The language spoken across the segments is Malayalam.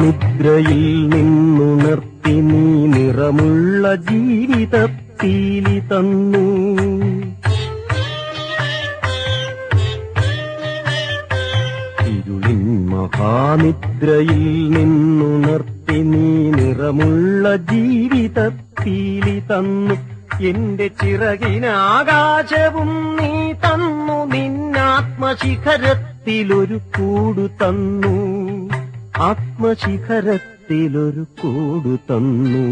മഹാനിദ്രയിൽ നിന്നുണർത്തി നീ നിറമുള്ള ജീവിതത്തീലി തന്നു. ഇരുളിൻ മഹാനിദ്രയിൽ നിന്നുണർത്തി നീ നിറമുള്ള ജീവിതത്തീലി തന്നു. എന്റെ ചിറകിനാകാശവും നീ തന്നു. നിന്നാത്മശിഖരത്തിലൊരു കൂടു തന്നു. ആത്മശിഖരത്തിലൊരു കൂടു തന്നു.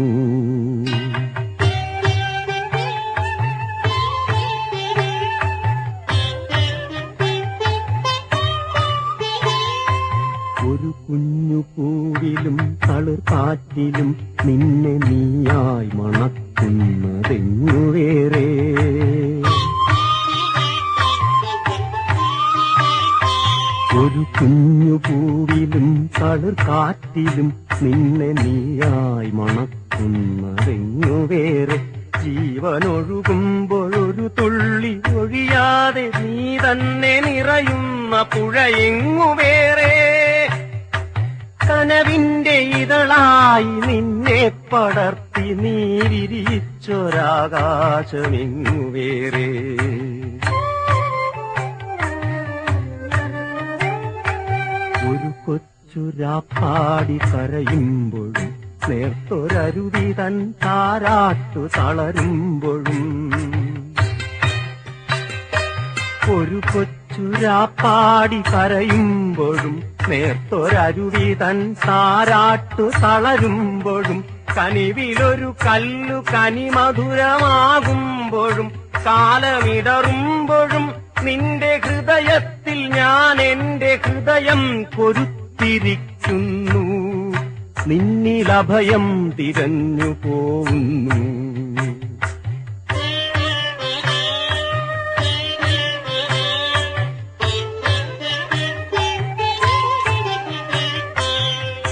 ഒരു കുഞ്ഞു പൂവിലും തളിർക്കാറ്റിലും നിന്നെ നീയായി മണക്കുന്നതെങ്ങുവേറെ. ഒരു കുഞ്ഞു പൂവിലും തളിർക്കാറ്റിലും നിന്നെ നീയായി മണക്കുന്നതെങ്ങുവേറെ. ജീവനൊഴുകുമ്പോഴൊരു തുള്ളി ഒഴിയാതെ നീ തന്നെ നിറയുന്ന പുഴയെങ്ങുവേറെ. കനവിന്റെ ഇതളായി നിന്നെ പടർത്തി നീ വിരിച്ചൊരാകാശമെങ്ങുവേറെ. ഒരു കൊച്ചുരാപ്പാടി കരയുമ്പോഴും നേർത്തൊരരുവി തൻ താരാട്ടു തളരുമ്പോഴും. ഒരു കൊച്ചുരാപ്പാടി കരയുമ്പോഴും നേർത്തൊരരുവി തൻ താരാട്ടു തളരുമ്പോഴും. കനിവിലൊരു കല്ലു കനിമധുരമാകുമ്പോഴും കാലമിടറുമ്പോഴും നിന്റെ ഹൃദയത്തിൽ ഞാൻ എന്റെ ഹൃദയം കൊരുത്തിരിക്കുന്നു. നിന്നിലഭയം തിരഞ്ഞു പോകുന്നു.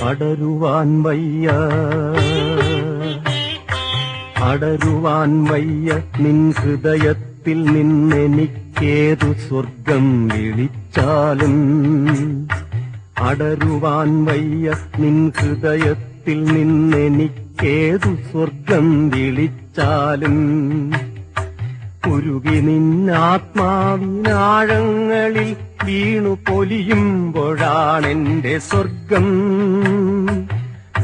അടരുവാൻ വയ്യ അടരുവാൻ വയ്യ നിൻ ഹൃദയത്തിൽ നിന്നെനിക്കേതു സ്വർഗം വിളിച്ചാലും. അടരുവാൻ വയ്യ നിൻ ഹൃദയത്തിൽ നിന്നെനിക്കേതു സ്വർഗം വിളിച്ചാലും. ഉരുകി നിന്നാത്മാവിനാഴങ്ങളിൽ വീണു പൊലിയുമ്പോഴാണെന്റെ സ്വർഗം.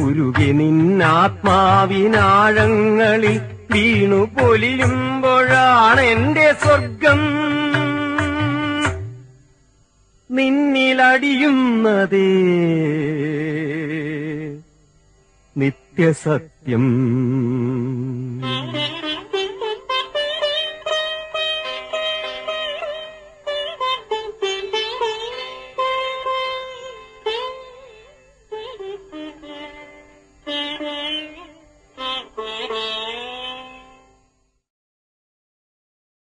ഉരുകി നിന്നാത്മാവിനാഴങ്ങളിൽ വീണു പൊലിയുമ്പോഴാണെന്റെ സ്വർഗം. നിന്നിലടിയുന്നതേ നിത്യസത്യം.